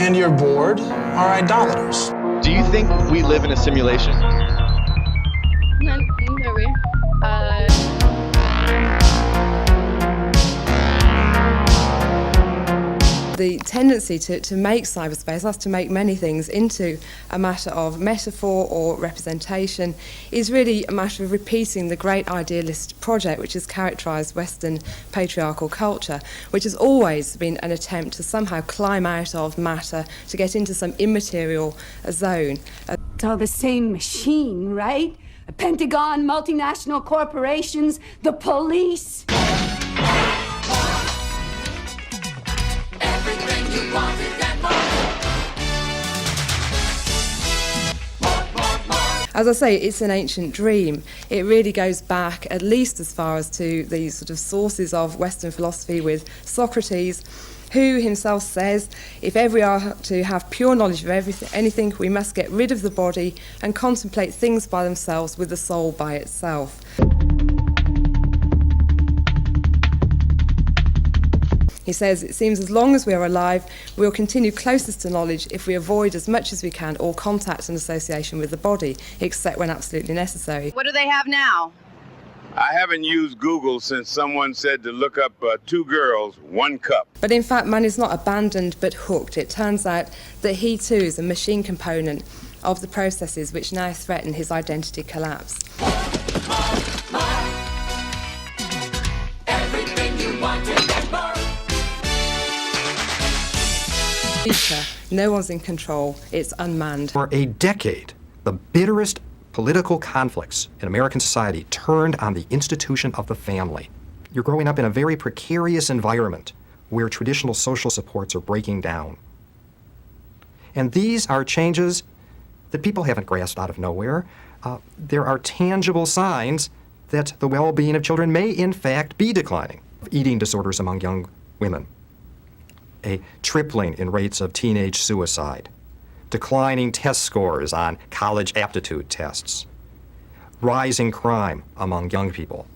and your board are idolaters. Do you think we live in a simulation? Maybe. The tendency to make cyberspace, that's to make many things into a matter of metaphor or representation, is really a matter of repeating the great idealist project which has characterised Western patriarchal culture, which has always been an attempt to somehow climb out of matter, to get into some immaterial zone. It's all the same machine, right? The Pentagon, multinational corporations, the police. As I say, it's an ancient dream. It really goes back at least as far as to the sort of sources of Western philosophy with Socrates, who himself says, if ever we are to have pure knowledge of anything, we must get rid of the body and contemplate things by themselves with the soul by itself. He says, it seems as long as we are alive, we will continue closest to knowledge if we avoid as much as we can all contact and association with the body, except when absolutely necessary. What do they have now? I haven't used Google since someone said to look up 2 girls, 1 cup. But in fact, man is not abandoned but hooked. It turns out that he too is a machine component of the processes which now threaten his identity collapse. Everything you wanted and more. No one's in control. It's unmanned. For a decade, the bitterest political conflicts in American society turned on the institution of the family. You're growing up in a very precarious environment where traditional social supports are breaking down. And these are changes that people haven't grasped out of nowhere. There are tangible signs that the well-being of children may in fact be declining. Eating disorders among young women, a tripling in rates of teenage suicide, declining test scores on college aptitude tests, rising crime among young people.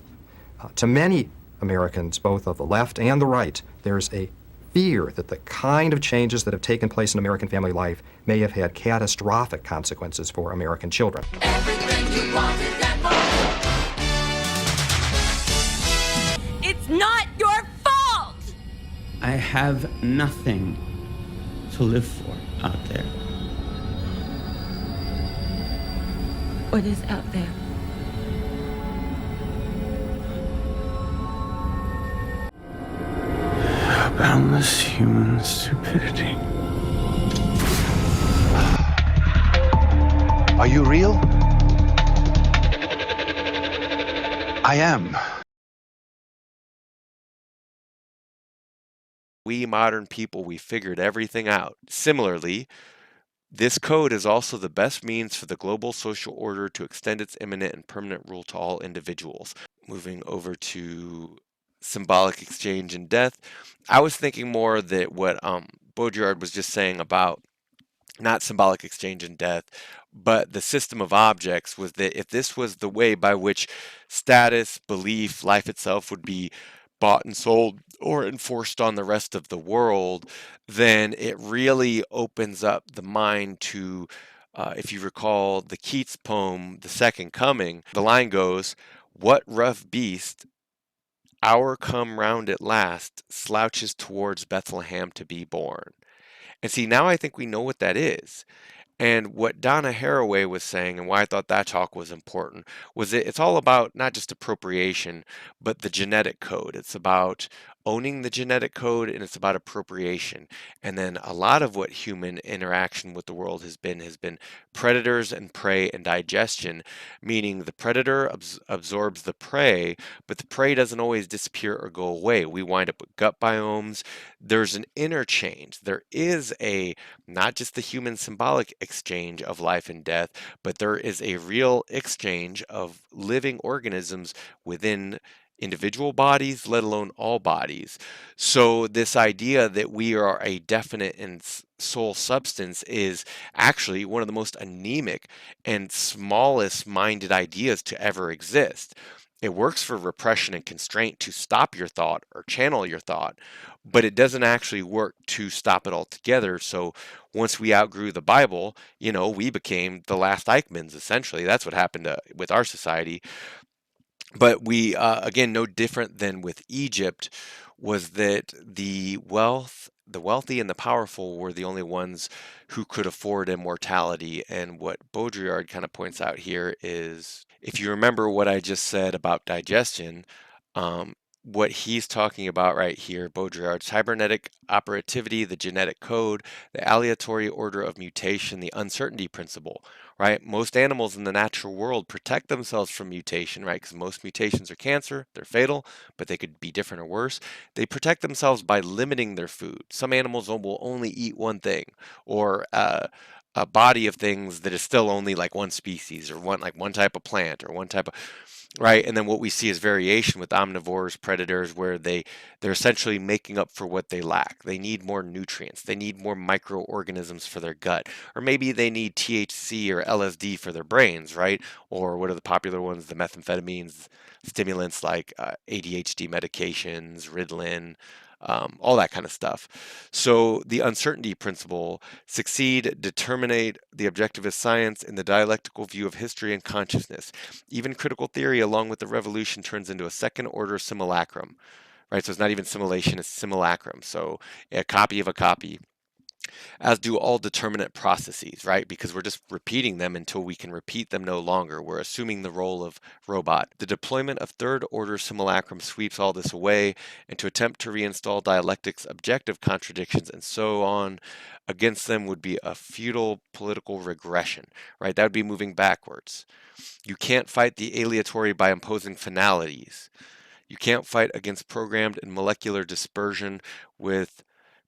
To many Americans, both of the left and the right, there's a fear that the kind of changes that have taken place in American family life may have had catastrophic consequences for American children. Everything you wanted and more. It's not your fault! I have nothing to live for out there. What is out there? Boundless human stupidity. Are you real? I am. We modern people, we figured everything out. Similarly, this code is also the best means for the global social order to extend its imminent and permanent rule to all individuals. Moving over to symbolic exchange and death, I was thinking more that what Baudrillard was just saying about not symbolic exchange and death, but the system of objects, was that if this was the way by which status, belief, life itself would be bought and sold or enforced on the rest of the world, then it really opens up the mind to, if you recall the Keats poem, The Second Coming, the line goes, "What rough beast, hour come round at last, slouches towards Bethlehem to be born?" And see, now I think we know what that is. And what Donna Haraway was saying, and why I thought that talk was important, was that it's all about not just appropriation, but the genetic code. It's about owning the genetic code, and it's about appropriation. And then a lot of what human interaction with the world has been predators and prey and digestion, meaning the predator absorbs the prey, but the prey doesn't always disappear or go away. We wind up with gut biomes. There's an interchange. There is not just the human symbolic exchange of life and death, but there is a real exchange of living organisms within individual bodies, let alone all bodies. So this idea that we are a definite and sole substance is actually one of the most anemic and smallest minded ideas to ever exist. It works for repression and constraint to stop your thought or channel your thought, but it doesn't actually work to stop it altogether. So once we outgrew the Bible, we became the last Eichmanns, essentially. That's what happened with our society. But we, again, no different than with Egypt, was that the wealthy and the powerful were the only ones who could afford immortality. And what Baudrillard kind of points out here is, if you remember what I just said about digestion, what he's talking about right here, Baudrillard's cybernetic operativity, the genetic code, the aleatory order of mutation, the uncertainty principle, right? Most animals in the natural world protect themselves from mutation, right? Because most mutations are cancer, they're fatal, but they could be different or worse. They protect themselves by limiting their food. Some animals will only eat one thing, or a body of things that is still only like one species, or one type of plant, or one type of, right? And then what we see is variation with omnivores, predators, where they're essentially making up for what they lack. They need more nutrients. They need more microorganisms for their gut, or maybe they need THC or LSD for their brains, right? Or what are the popular ones? The methamphetamines, stimulants like ADHD medications, Ritalin, all that kind of stuff. So the uncertainty principle: succeed, determinate the objectivist science in the dialectical view of history and consciousness. Even critical theory, along with the revolution, turns into a second order simulacrum, right? So it's not even simulation, it's simulacrum. So a copy of a copy, as do all determinate processes, right? Because we're just repeating them until we can repeat them no longer. We're assuming the role of robot. The deployment of third order simulacrum sweeps all this away, and to attempt to reinstall dialectics, objective contradictions, and so on against them would be a futile political regression, right? That would be moving backwards. You can't fight the aleatory by imposing finalities. You can't fight against programmed and molecular dispersion with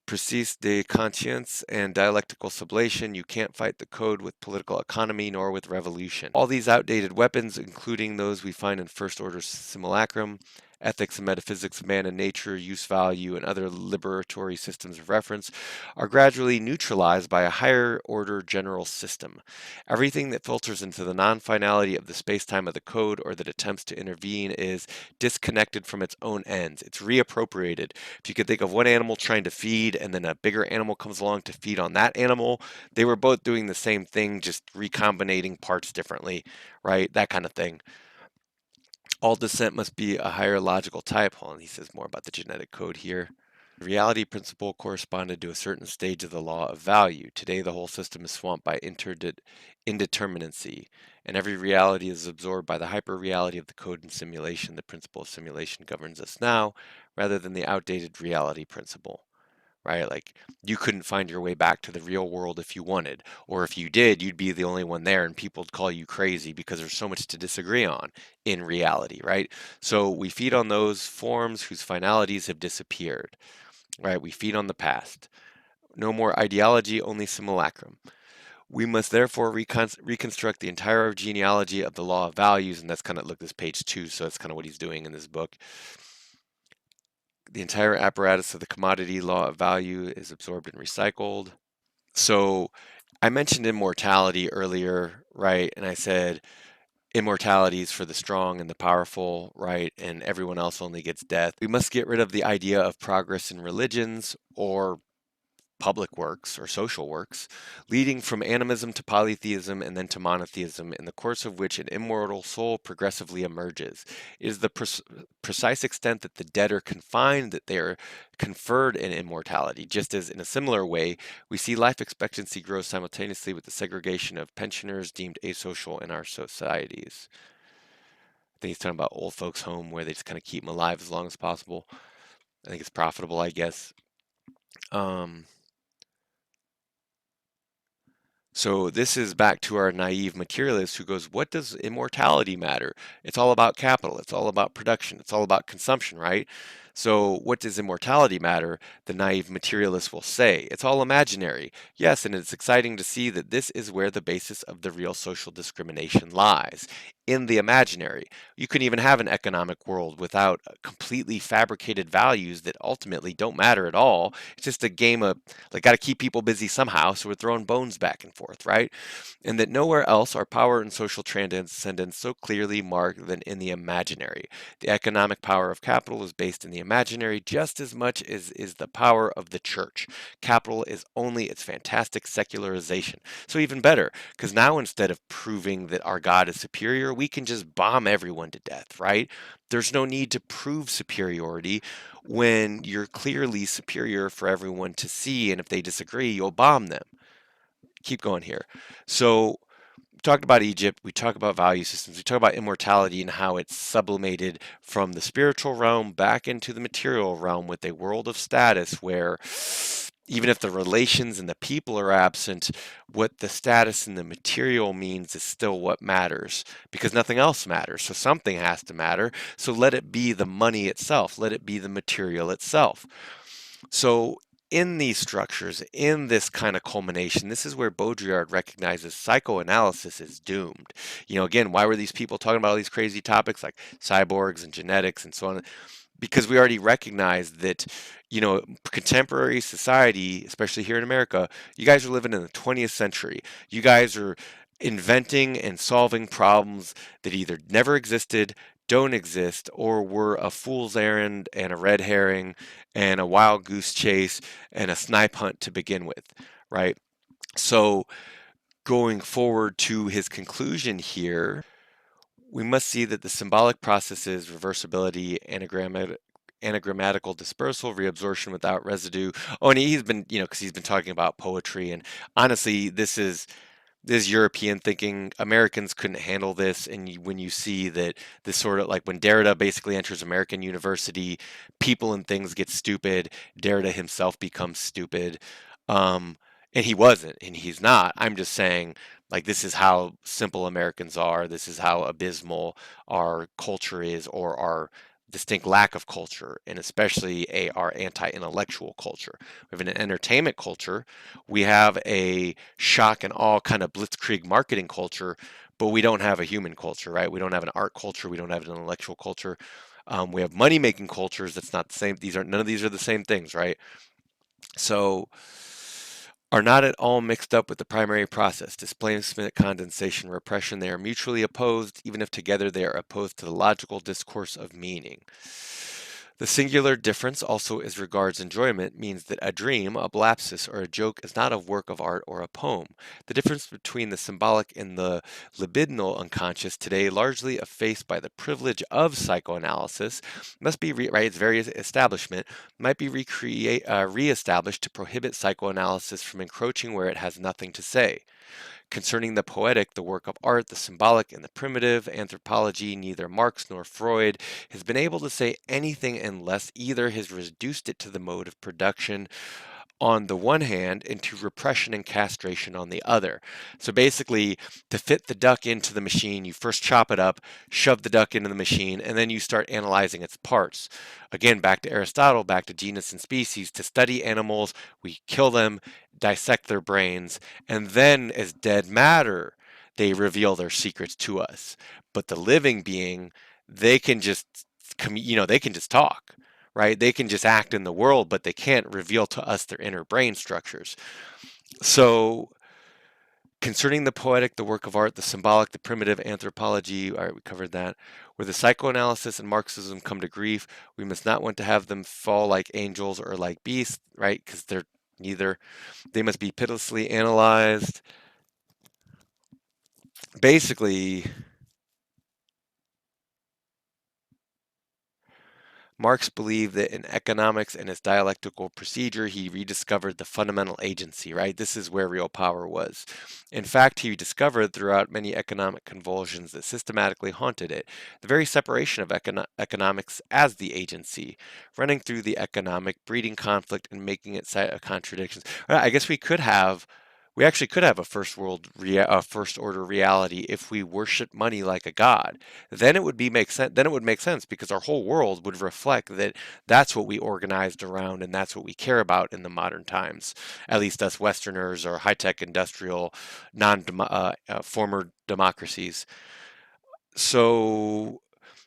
precise de conscience and dialectical sublation. You can't fight the code with political economy nor with revolution. All these outdated weapons, including those we find in first order simulacrum, ethics and metaphysics of man and nature, use value, and other liberatory systems of reference, are gradually neutralized by a higher order general system. Everything that filters into the non-finality of the space-time of the code, or that attempts to intervene, is disconnected from its own ends. It's reappropriated. If you could think of one animal trying to feed, and then a bigger animal comes along to feed on that animal, they were both doing the same thing, just recombinating parts differently, right? That kind of thing. All descent must be a higher logical type. Hold on, he says more about the genetic code here. The reality principle corresponded to a certain stage of the law of value. Today, the whole system is swamped by indeterminacy, and every reality is absorbed by the hyper-reality of the code and simulation. The principle of simulation governs us now, rather than the outdated reality principle. Right? Like, you couldn't find your way back to the real world if you wanted, or if you did, you'd be the only one there and people would call you crazy because there's so much to disagree on in reality, right? So we feed on those forms whose finalities have disappeared, right? We feed on the past. No more ideology, only simulacrum. We must therefore reconstruct the entire genealogy of the law of values, and that's kind of, look, this page 2, so that's kind of what he's doing in this book. The entire apparatus of the commodity law of value is absorbed and recycled. So I mentioned immortality earlier, right? And I said immortality is for the strong and the powerful, right? And everyone else only gets death. We must get rid of the idea of progress in religions or public works or social works, leading from animism to polytheism and then to monotheism, in the course of which an immortal soul progressively emerges. It is the precise extent that the dead are confined that they are conferred in immortality, just as in a similar way we see life expectancy grow simultaneously with the segregation of pensioners deemed asocial in our societies. I think he's talking about old folks' home, where they just kind of keep them alive as long as possible. I think it's profitable, I guess. So this is back to our naive materialist who goes, what does immortality matter? It's all about capital. It's all about production. It's all about consumption, right? So, what does immortality matter? The naive materialist will say. It's all imaginary. Yes, and it's exciting to see that this is where the basis of the real social discrimination lies, in the imaginary. You couldn't even have an economic world without completely fabricated values that ultimately don't matter at all. It's just a game of, like, got to keep people busy somehow, so we're throwing bones back and forth, right? And that nowhere else are power and social transcendence so clearly marked than in the imaginary. The economic power of capital is based in the imaginary just as much as is the power of the church. Capital is only its fantastic secularization. So even better, because now instead of proving that our God is superior, we can just bomb everyone to death, right? There's no need to prove superiority when you're clearly superior for everyone to see, and if they disagree, you'll bomb them. Keep going here. So we talked about Egypt, we talk about value systems, we talk about immortality and how it's sublimated from the spiritual realm back into the material realm with a world of status where even if the relations and the people are absent, what the status and the material means is still what matters, because nothing else matters. So something has to matter. So let it be the money itself, let it be the material itself. So in these structures, in this kind of culmination, this is where Baudrillard recognizes psychoanalysis is doomed. Again, why were these people talking about all these crazy topics like cyborgs and genetics and so on? Because we already recognize that, contemporary society, especially here in America, you guys are living in the 20th century. You guys are inventing and solving problems that either never existed, don't exist, or were a fool's errand and a red herring and a wild goose chase and a snipe hunt to begin with, right? So going forward to his conclusion here, we must see that the symbolic processes, reversibility, anagrammatical dispersal, reabsorption without residue. Oh, and he's been, because he's been talking about poetry, and honestly, this is European thinking. Americans couldn't handle this, and when you see that this sort of like when Derrida basically enters American university, people and things get stupid. Derrida himself becomes stupid, and he wasn't, and he's not. I'm just saying, like, this is how simple Americans are. This is how abysmal our culture is, or our distinct lack of culture, and especially our anti-intellectual culture. We have an entertainment culture. We have a shock and awe kind of blitzkrieg marketing culture, but we don't have a human culture, right? We don't have an art culture. We don't have an intellectual culture. We have money-making cultures. That's not the same. None of these are the same things, right? So are not at all mixed up with the primary process, displacement, condensation, repression. They are mutually opposed, even if together they are opposed to the logical discourse of meaning. The singular difference also as regards enjoyment means that a dream, a lapsus, or a joke is not a work of art or a poem. The difference between the symbolic and the libidinal unconscious, today largely effaced by the privilege of psychoanalysis, must be, its very establishment, might be reestablished to prohibit psychoanalysis from encroaching where it has nothing to say. Concerning the poetic, the work of art, the symbolic, and the primitive anthropology, neither Marx nor Freud has been able to say anything unless either has reduced it to the mode of production on the one hand and to repression and castration on the other. So basically, to fit the duck into the machine, you first chop it up, shove the duck into the machine, and then you start analyzing its parts. Again, back to Aristotle, back to genus and species. To study animals, we kill them, dissect their brains, and then as dead matter, they reveal their secrets to us. But the living being, they can just, they can just talk. Right? They can just act in the world, but they can't reveal to us their inner brain structures. So concerning the poetic, the work of art, the symbolic, the primitive anthropology, all right, we covered that. Where the psychoanalysis and Marxism come to grief, we must not want to have them fall like angels or like beasts, right? Because they're neither. They must be pitilessly analyzed. Basically, Marx believed that in economics and its dialectical procedure, he rediscovered the fundamental agency, right? This is where real power was. In fact, he discovered throughout many economic convulsions that systematically haunted it, the very separation of economics as the agency, running through the economic, breeding conflict and making it cite contradictions. I guess we could We actually could have a first order reality if we worship money like a god. Then it would make sense. Then it would make sense because our whole world would reflect that that's what we organized around and that's what we care about in the modern times. At least us Westerners or high-tech industrial former democracies. So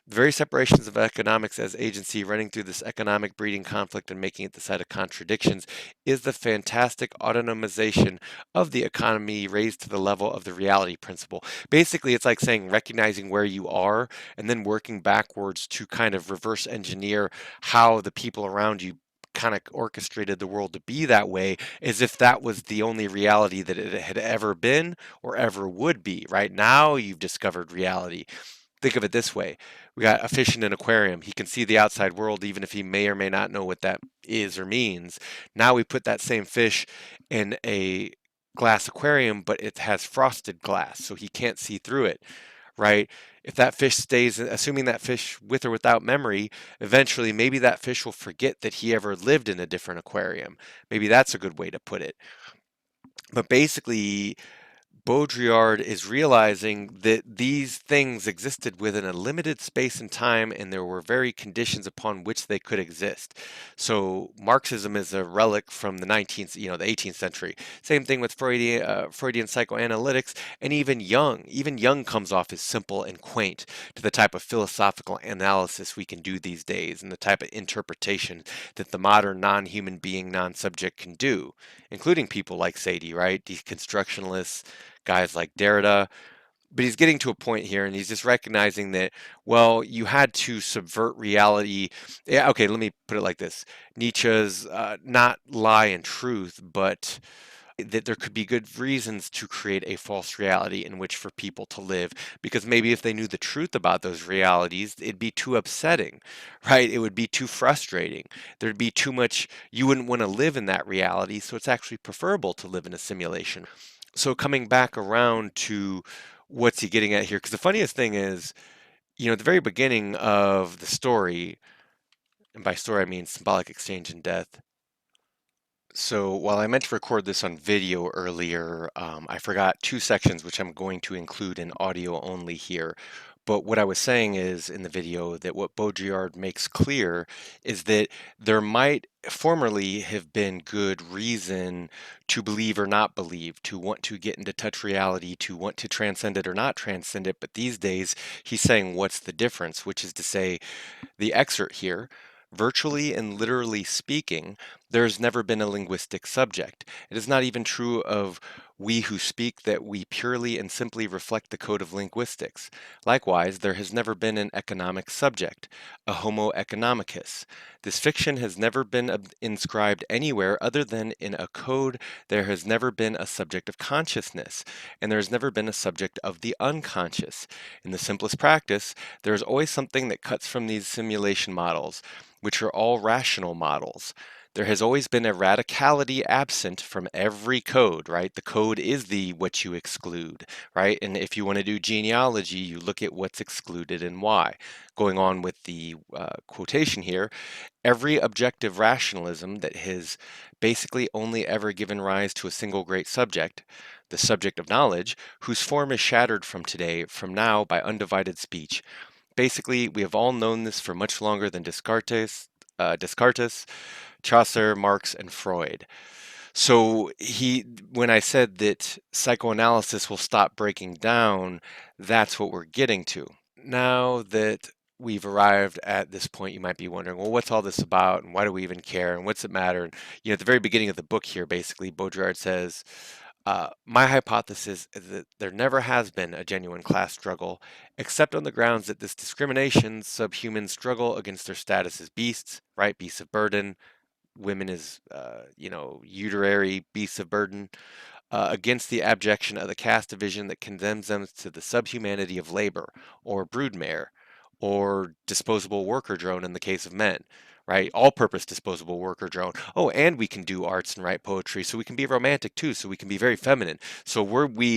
the very separations of economics as agency running through this economic breeding conflict and making it the site of contradictions is the fantastic autonomization of the economy raised to the level of the reality principle. Basically, it's like saying recognizing where you are and then working backwards to kind of reverse engineer how the people around you kind of orchestrated the world to be that way, as if that was the only reality that it had ever been or ever would be. Right now, you've discovered reality. Think of it this way. We got a fish in an aquarium. He can see the outside world even if he may or may not know what that is or means. Now we put that same fish in a glass aquarium, but it has frosted glass, so he can't see through it, right? If that fish stays, assuming that fish with or without memory, eventually maybe that fish will forget that he ever lived in a different aquarium. Maybe that's a good way to put it. But basically, Baudrillard is realizing that these things existed within a limited space and time, and there were very conditions upon which they could exist. So Marxism is a relic from the 19th, the 18th century. Same thing with Freudian psychoanalytics, and even Jung. Even Jung comes off as simple and quaint to the type of philosophical analysis we can do these days, and the type of interpretation that the modern non-human being, non-subject can do, including people like Sadie, right? Deconstructionists, guys like Derrida. But he's getting to a point here and he's just recognizing that, well, you had to subvert reality. Yeah, okay, let me put it like this. Nietzsche's not lie and truth, but that there could be good reasons to create a false reality in which for people to live, because maybe if they knew the truth about those realities, it'd be too upsetting, right? It would be too frustrating. There'd be too much, you wouldn't want to live in that reality, so it's actually preferable to live in a simulation. So coming back around to what's he getting at here? Because the funniest thing is, at the very beginning of the story, and by story I mean Symbolic Exchange and Death. So while I meant to record this on video earlier, I forgot two sections which I'm going to include in audio only here. But what I was saying is in the video that what Baudrillard makes clear is that there might formerly have been good reason to believe or not believe, to want to get into touch reality, to want to transcend it or not transcend it. But these days, he's saying what's the difference, which is to say the excerpt here, virtually and literally speaking, there has never been a linguistic subject. It is not even true of we who speak that we purely and simply reflect the code of linguistics. Likewise, there has never been an economic subject, a homo economicus. This fiction has never been inscribed anywhere other than in a code. There has never been a subject of consciousness, and there has never been a subject of the unconscious. In the simplest practice, there is always something that cuts from these simulation models, which are all rational models. There has always been a radicality absent from every code, right? The code is the what you exclude, right? And if you want to do genealogy, you look at what's excluded and why. Going on with the quotation here, every objective rationalism that has basically only ever given rise to a single great subject, the subject of knowledge, whose form is shattered from today, from now, by undivided speech. Basically, we have all known this for much longer than Descartes, Chaucer, Marx, and Freud. So when I said that psychoanalysis will stop breaking down, that's what we're getting to. Now that we've arrived at this point, you might be wondering, well, what's all this about, and why do we even care, and what's it matter? And, at the very beginning of the book here, basically, Baudrillard says, my hypothesis is that there never has been a genuine class struggle, except on the grounds that this discrimination, subhumans struggle against their status as beasts, right? Beasts of burden, women as, uterary beasts of burden, against the abjection of the caste division that condemns them to the subhumanity of labor, or broodmare, or disposable worker drone in the case of men. Right? All-purpose disposable worker drone. Oh, and we can do arts and write poetry, so we can be romantic too, so we can be very feminine. So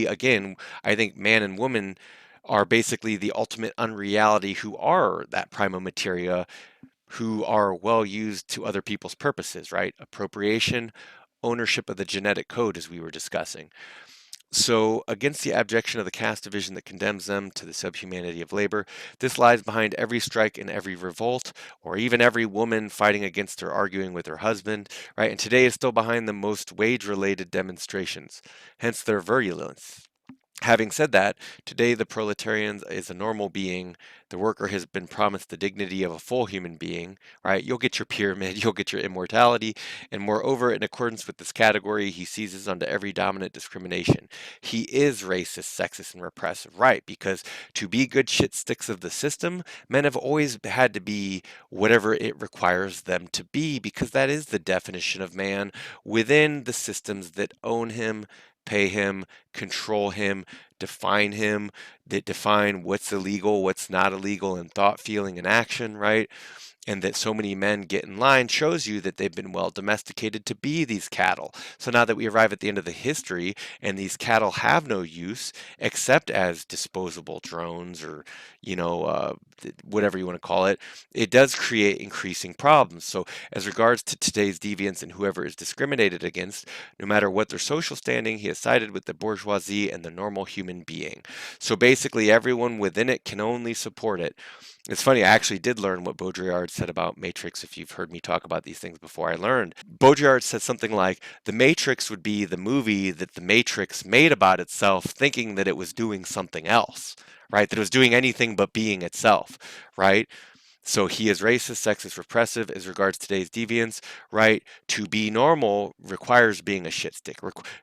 again, I think man and woman are basically the ultimate unreality who are that prima materia, who are well used to other people's purposes, right? Appropriation, ownership of the genetic code, as we were discussing. So, against the abjection of the caste division that condemns them to the subhumanity of labor, this lies behind every strike and every revolt, or even every woman fighting against or arguing with her husband, right? And today is still behind the most wage-related demonstrations, hence their virulence. Having said that, today the proletarian is a normal being. The worker has been promised the dignity of a full human being, right? You'll get your pyramid, you'll get your immortality, and moreover, in accordance with this category, he seizes onto every dominant discrimination. He is racist, sexist, and repressive, right? Because to be good shit sticks of the system, men have always had to be whatever it requires them to be, because that is the definition of man within the systems that own him, pay him, control him, define him, that define what's illegal, what's not illegal in thought, feeling, and action, right? And that so many men get in line shows you that they've been well domesticated to be these cattle. So now that we arrive at the end of the history and these cattle have no use except as disposable drones or, whatever you want to call it, it does create increasing problems. So as regards to today's deviants and whoever is discriminated against, no matter what their social standing, he has sided with the bourgeoisie and the normal human being. So basically everyone within it can only support it. It's funny, I actually did learn what Baudrillard said about Matrix. If you've heard me talk about these things before, I learned. Baudrillard said something like, the Matrix would be the movie that the Matrix made about itself, thinking that it was doing something else, right? That it was doing anything but being itself, right? So he is racist, sexist, repressive as regards today's deviants, right? To be normal requires being a shitstick.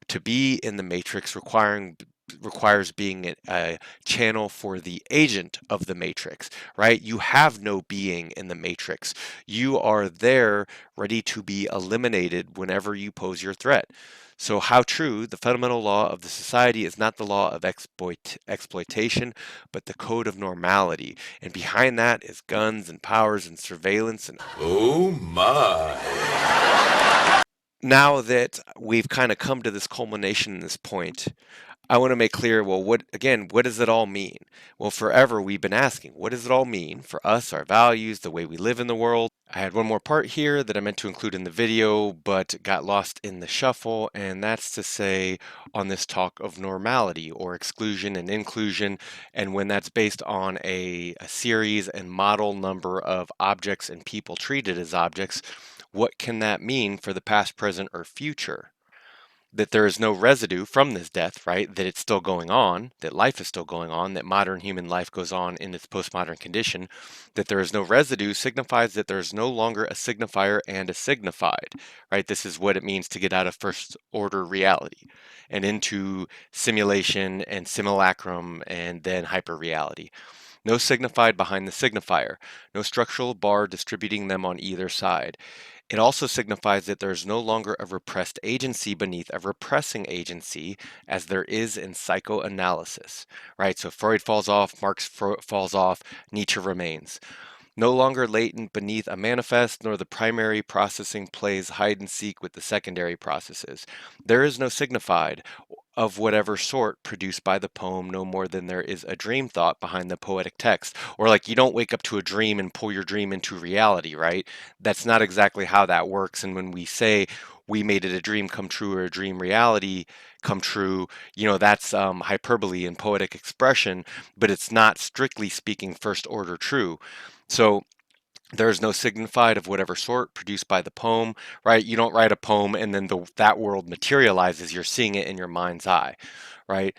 To be in the Matrix requires being a channel for the agent of the Matrix, right? You have no being in the Matrix. You are there ready to be eliminated whenever you pose your threat. So how true, the fundamental law of the society is not the law of exploitation, but the code of normality. And behind that is guns and powers and surveillance and... Oh my. Now that we've kind of come to this culmination in this point, I want to make clear, well, what does it all mean? Well, forever we've been asking, what does it all mean for us, our values, the way we live in the world? I had one more part here that I meant to include in the video, but got lost in the shuffle, and that's to say on this talk of normality or exclusion and inclusion, and when that's based on a series and model number of objects and people treated as objects, what can that mean for the past, present, or future? That there is no residue from this death, right? That it's still going on, that life is still going on, that modern human life goes on in its postmodern condition. That there is no residue signifies that there is no longer a signifier and a signified, right? This is what it means to get out of first order reality and into simulation and simulacrum and then hyper reality. No signified behind the signifier, no structural bar distributing them on either side. It also signifies that there is no longer a repressed agency beneath a repressing agency, as there is in psychoanalysis, right? So Freud falls off, Marx falls off, Nietzsche remains. No longer latent beneath a manifest, nor the primary processing plays hide and seek with the secondary processes. There is no signified of whatever sort produced by the poem, no more than there is a dream thought behind the poetic text. Or like you don't wake up to a dream and pull your dream into reality, right? That's not exactly how that works. And when we say we made it a dream come true or a dream reality come true, that's hyperbole and poetic expression, but it's not strictly speaking first order true. So there is no signified of whatever sort produced by the poem, right? You don't write a poem and then that world materializes. You're seeing it in your mind's eye, right?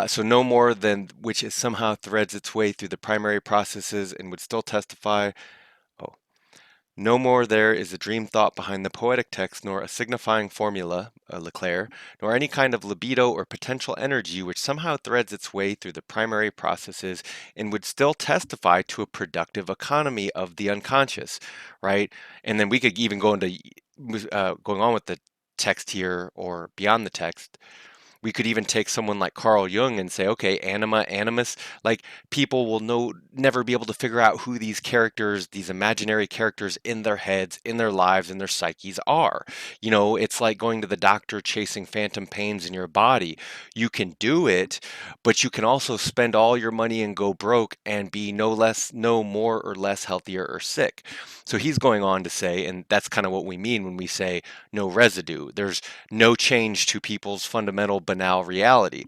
So no more than which it somehow threads its way through the primary processes and would still testify. No more there is a dream thought behind the poetic text, nor a signifying formula, Leclerc, nor any kind of libido or potential energy which somehow threads its way through the primary processes and would still testify to a productive economy of the unconscious, right? And then we could even go into going on with the text here or beyond the text. We could even take someone like Carl Jung and say, okay, anima, animus, like people will never be able to figure out who these characters, these imaginary characters in their heads, in their lives, in their psyches are. It's like going to the doctor chasing phantom pains in your body. You can do it, but you can also spend all your money and go broke and be no more or less healthier or sick. So he's going on to say, and that's kind of what we mean when we say no residue. There's no change to people's fundamental banal reality.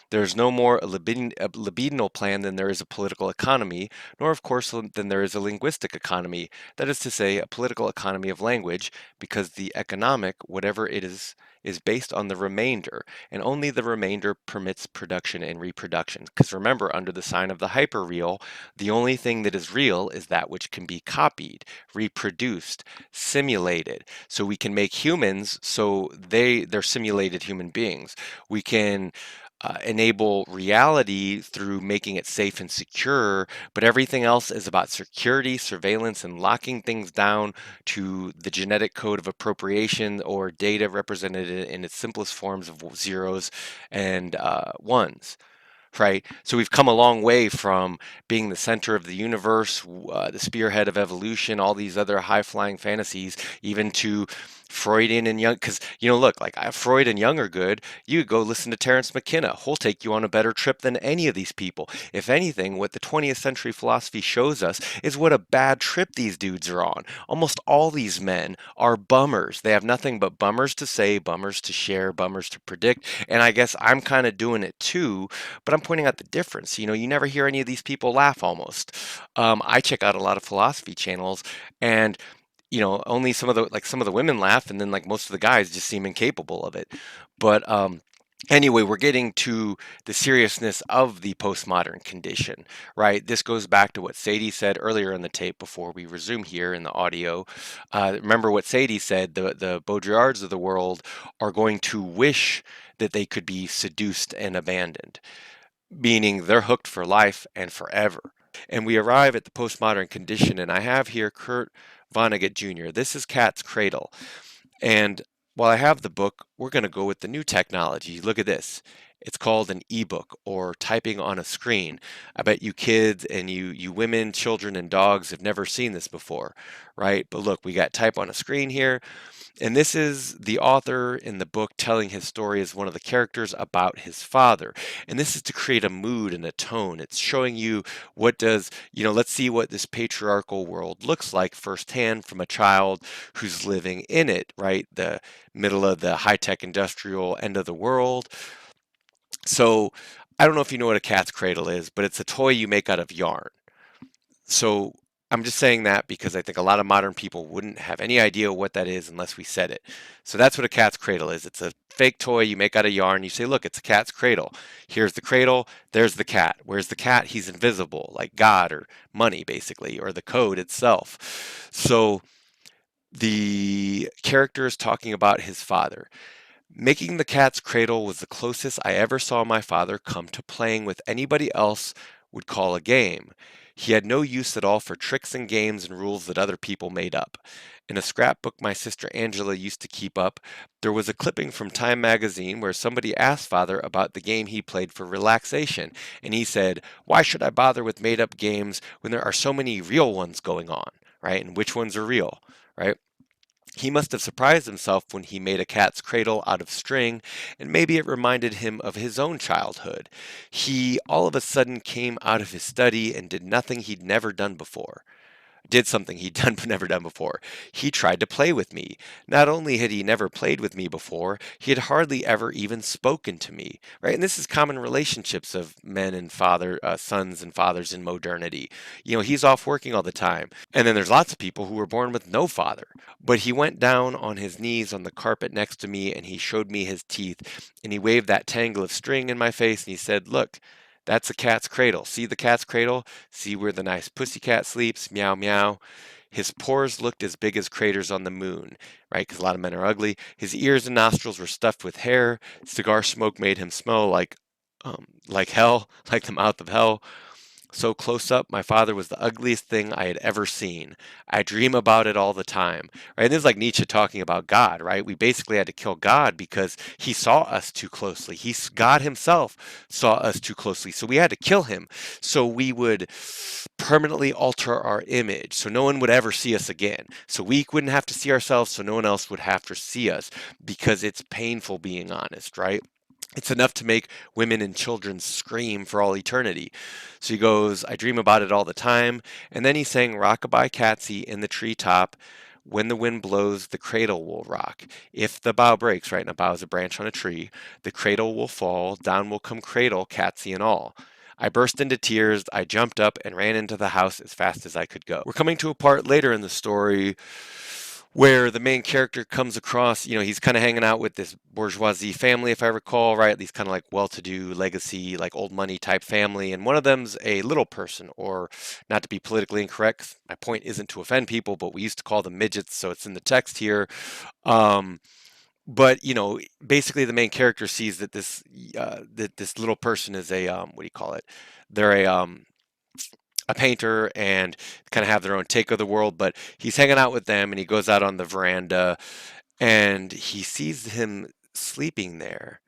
There's no more a libidinal plan than there is a political economy, nor, of course, than there is a linguistic economy. That is to say, a political economy of language, because the economic, whatever it is based on the remainder, and only the remainder permits production and reproduction. Because remember, under the sign of the hyperreal, the only thing that is real is that which can be copied, reproduced, simulated. So we can make humans so they're simulated human beings. We can enable reality through making it safe and secure, but everything else is about security, surveillance, and locking things down to the genetic code of appropriation or data represented in its simplest forms of zeros and ones. Right? So we've come a long way from being the center of the universe, the spearhead of evolution, all these other high-flying fantasies, even to Freudian and Jung. Because, look, like Freud and Jung are good. You go listen to Terence McKenna. He'll take you on a better trip than any of these people. If anything, what the 20th century philosophy shows us is what a bad trip these dudes are on. Almost all these men are bummers. They have nothing but bummers to say, bummers to share, bummers to predict. And I guess I'm kind of doing it too, but I'm pointing out the difference. You never hear any of these people laugh almost. I check out a lot of philosophy channels, and only some of the women laugh, and then like most of the guys just seem incapable of it. But anyway, we're getting to the seriousness of the postmodern condition, right? This goes back to what Sadie said earlier in the tape before we resume here in the audio. Remember what Sadie said, the Baudrillards of the world are going to wish that they could be seduced and abandoned, meaning they're hooked for life and forever. And we arrive at the postmodern condition, and I have here Kurt Vonnegut Jr. This is Cat's Cradle. And while I have the book, we're going to go with the new technology. Look at this. It's called an ebook, or typing on a screen. I bet you kids and you women, children, and dogs have never seen this before, right? But look, we got type on a screen here. And this is the author in the book telling his story as one of the characters about his father. And this is to create a mood and a tone. It's showing you let's see what this patriarchal world looks like firsthand from a child who's living in it, right? The middle of the high-tech industrial end of the world. So I don't know if you know what a cat's cradle is, but it's a toy you make out of yarn. So I'm just saying that because I think a lot of modern people wouldn't have any idea what that is unless we said it. So that's what a cat's cradle is. It's a fake toy you make out of yarn. You say, look, it's a cat's cradle. Here's the cradle. There's the cat. Where's the cat? He's invisible, like God or money, basically, or the code itself. So the character is talking about his father. Making the cat's cradle was the closest I ever saw my father come to playing with anybody else would call a game. He had no use at all for tricks and games and rules that other people made up. In a scrapbook my sister Angela used to keep up, there was a clipping from Time magazine where somebody asked Father about the game he played for relaxation, and he said, "Why should I bother with made-up games when there are so many real ones going on?" Right? And which ones are real, right? He must have surprised himself when he made a cat's cradle out of string, and maybe it reminded him of his own childhood. He all of a sudden came out of his study and did something he'd never done before. Never done before. He tried to play with me. Not only had he never played with me before, he had hardly ever even spoken to me. Right, and this is common relationships of men and sons and fathers in modernity. He's off working all the time, and then there's lots of people who were born with no father. But he went down on his knees on the carpet next to me, and he showed me his teeth, and he waved that tangle of string in my face, and he said, "Look. That's a cat's cradle. See the cat's cradle? See where the nice pussycat sleeps? Meow, meow." His pores looked as big as craters on the moon, right? Because a lot of men are ugly. His ears and nostrils were stuffed with hair. Cigar smoke made him smell like hell, like the mouth of hell. So close up, my father was the ugliest thing I had ever seen. I dream about it all the time. Right? And this is like Nietzsche talking about God, right? We basically had to kill God because he saw us too closely. God himself saw us too closely. So we had to kill him. So we would permanently alter our image. So no one would ever see us again. So we wouldn't have to see ourselves. So no one else would have to see us because it's painful being honest, right? It's enough to make women and children scream for all eternity. So he goes, I dream about it all the time. And then he sang Rockabye Kasey in the treetop. When the wind blows, the cradle will rock. If the bough breaks, right? And a bough is a branch on a tree. The cradle will fall. Down will come cradle, Kasey and all. I burst into tears. I jumped up and ran into the house as fast as I could go. We're coming to a part later in the story where the main character comes across, he's kind of hanging out with this bourgeoisie family, if I recall, right? These kind of like well-to-do legacy, like old money type family. And one of them's a little person, or not to be politically incorrect, my point isn't to offend people, but we used to call them midgets, so it's in the text here. But basically the main character sees that this little person is a what do you call it? They're a painter and kind of have their own take of the world, but he's hanging out with them and he goes out on the veranda and he sees him sleeping there.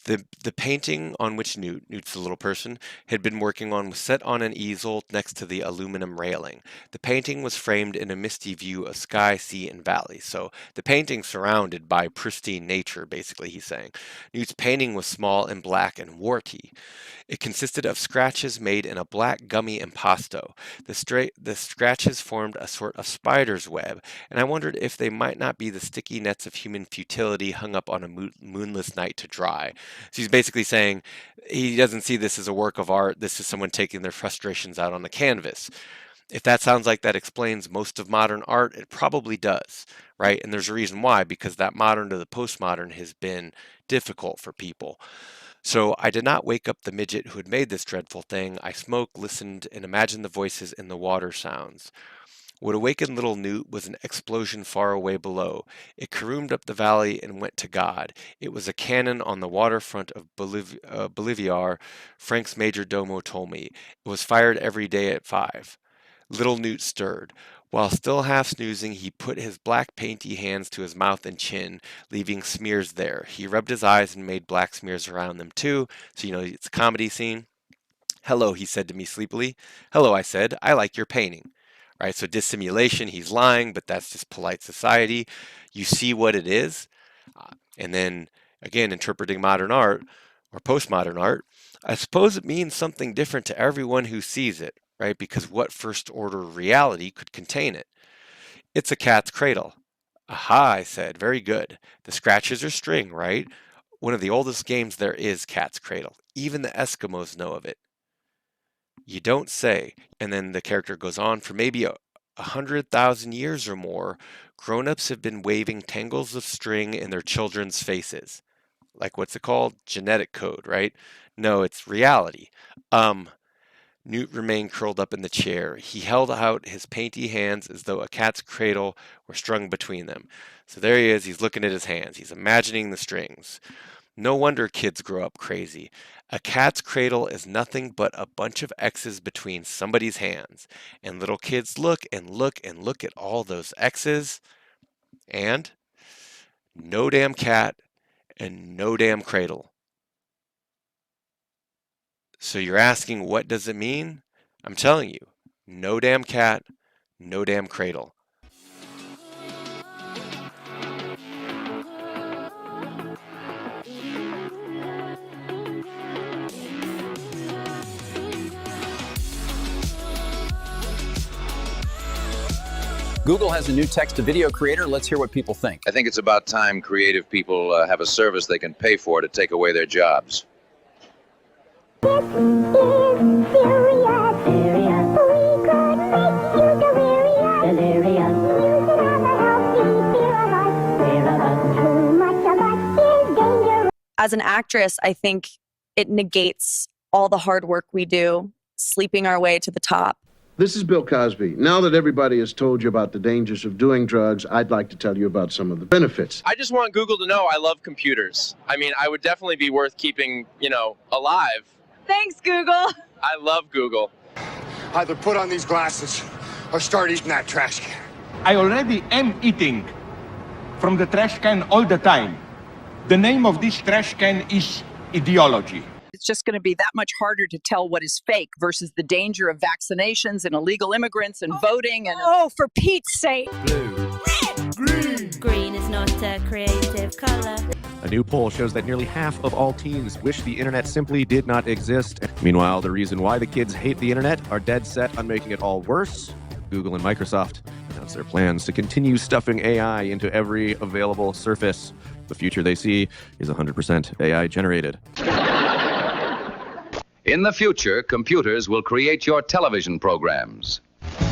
The painting on which Newt's the little person, had been working on was set on an easel next to the aluminum railing. The painting was framed in a misty view of sky, sea, and valley. So the painting's surrounded by pristine nature, basically, he's saying. Newt's painting was small and black and warty. It consisted of scratches made in a black gummy impasto. The scratches formed a sort of spider's web, and I wondered if they might not be the sticky nets of human futility hung up on a moonless night to dry. So he's basically saying he doesn't see this as a work of art. This is someone taking their frustrations out on the canvas. If that sounds like that explains most of modern art, it probably does, right? And there's a reason why, because that modern to the postmodern has been difficult for people. So I did not wake up the midget who had made this dreadful thing. I smoked, listened, and imagined the voices in the water sounds. What awakened little Newt was an explosion far away below. It caroomed up the valley and went to God. It was a cannon on the waterfront of Bolivar, Frank's major domo told me. It was fired every day at 5. Little Newt stirred. While still half snoozing, he put his black painty hands to his mouth and chin, leaving smears there. He rubbed his eyes and made black smears around them too, so it's a comedy scene. Hello, he said to me sleepily. Hello, I said. I like your painting. Right, so dissimulation, he's lying, but that's just polite society. You see what it is. And then, again, interpreting modern art or postmodern art, I suppose it means something different to everyone who sees it, right? Because what first-order reality could contain it? It's a cat's cradle. Aha, I said, very good. The scratches are string, right? One of the oldest games there is cat's cradle. Even the Eskimos know of it. You don't say. And then the character goes on, for maybe 100,000 years or more, grown-ups have been waving tangles of string in their children's faces. Like, what's it called? Genetic code, right? No, it's reality. Newt remained curled up in the chair. He held out his painty hands as though a cat's cradle were strung between them. So there he is. He's looking at his hands. He's imagining the strings. No wonder kids grow up crazy. A cat's cradle is nothing but a bunch of X's between somebody's hands. And little kids look and look and look at all those X's. And no damn cat and no damn cradle. So you're asking, what does it mean? I'm telling you, no damn cat, no damn cradle. Google has a new text-to-video creator. Let's hear what people think. I think it's about time creative people have a service they can pay for to take away their jobs. As an actress, I think it negates all the hard work we do, sleeping our way to the top. This is Bill Cosby. Now that everybody has told you about the dangers of doing drugs, I'd like to tell you about some of the benefits. I just want Google to know I love computers. I mean, I would definitely be worth keeping, alive. Thanks, Google. I love Google. Either put on these glasses or start eating that trash can. I already am eating from the trash can all the time. The name of this trash can is ideology. It's just going to be that much harder to tell what is fake versus the danger of vaccinations and illegal immigrants and voting and... Oh, for Pete's sake! Blue. Red. Green. Green is not a creative color. A new poll shows that nearly half of all teens wish the internet simply did not exist. Meanwhile, the reason why the kids hate the internet are dead set on making it all worse. Google and Microsoft announced their plans to continue stuffing AI into every available surface. The future they see is 100% AI generated. In the future, computers will create your television programs.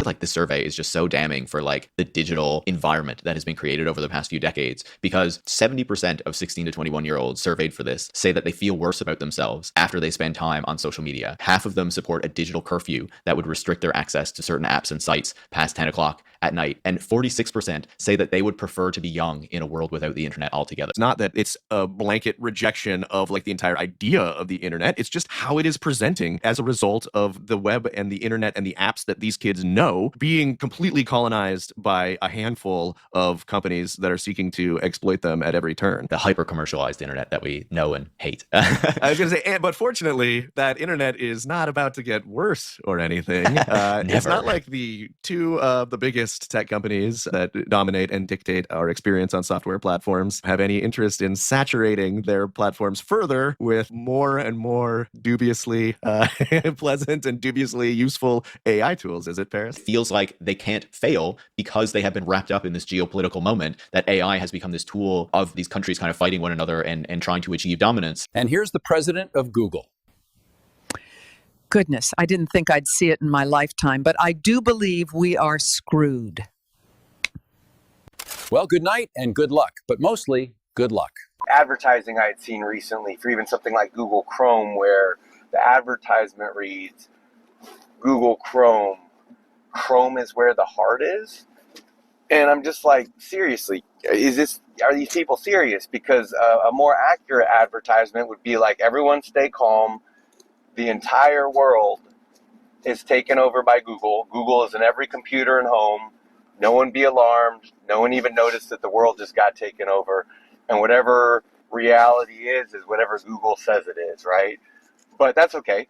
Like, this survey is just so damning for like the digital environment that has been created over the past few decades, because 70% of 16 to 21-year-olds surveyed for this say that they feel worse about themselves after they spend time on social media. Half of them support a digital curfew that would restrict their access to certain apps and sites past 10 o'clock at night. And 46% say that they would prefer to be young in a world without the internet altogether. It's not that it's a blanket rejection of like the entire idea of the internet. It's just how it is presenting as a result of the web and the internet and the apps that these kids know being completely colonized by a handful of companies that are seeking to exploit them at every turn. The hyper-commercialized internet that we know and hate. I was going to say, but fortunately, that internet is not about to get worse or anything. It's not like the two of the biggest tech companies that dominate and dictate our experience on software platforms have any interest in saturating their platforms further with more and more dubiously pleasant and dubiously useful AI tools, is it, Paris? Feels like they can't fail because they have been wrapped up in this geopolitical moment that AI has become this tool of these countries kind of fighting one another and trying to achieve dominance. And here's the president of Google. Goodness, I didn't think I'd see it in my lifetime, but I do believe we are screwed. Well, good night and good luck, but mostly good luck. Advertising I had seen recently for even something like Google Chrome, where the advertisement reads, Google Chrome is where the heart is. And I'm just like, seriously, are these people serious? Because a more accurate advertisement would be like, everyone stay calm. The entire world is taken over by Google. Google is in every computer and home. No one be alarmed. No one even noticed that the world just got taken over. And whatever reality is whatever Google says it is, right? But that's okay.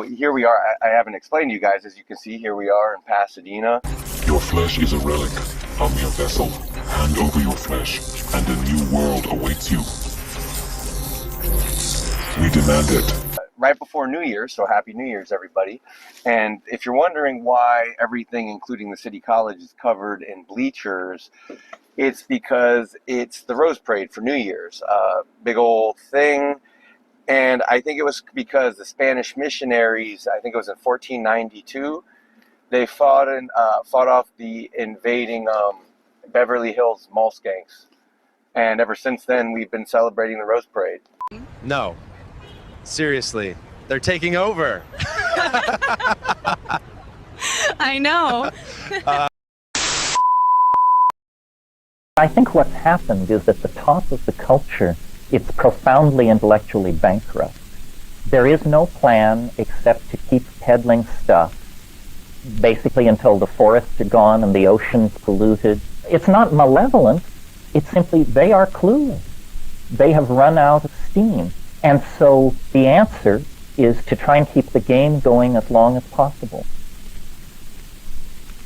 Here we are. I haven't explained to you guys. As you can see, here we are in Pasadena. Your flesh is a relic. I'm your vessel. Hand over your flesh, and a new world awaits you. We demand it. Right before New Year's, so Happy New Year's, everybody. And if you're wondering why everything, including the City College, is covered in bleachers, it's because it's the Rose Parade for New Year's. Big old thing. And I think it was because the Spanish missionaries, I think it was in 1492, they fought off the invading Beverly Hills mall skanks. And ever since then, we've been celebrating the Rose Parade. No. Seriously. They're taking over. I know. I think what's happened is at the top of the culture, it's profoundly intellectually bankrupt. There is no plan except to keep peddling stuff, basically until the forests are gone and the ocean's polluted. It's not malevolent. It's simply they are clueless. They have run out of steam. And so the answer is to try and keep the game going as long as possible.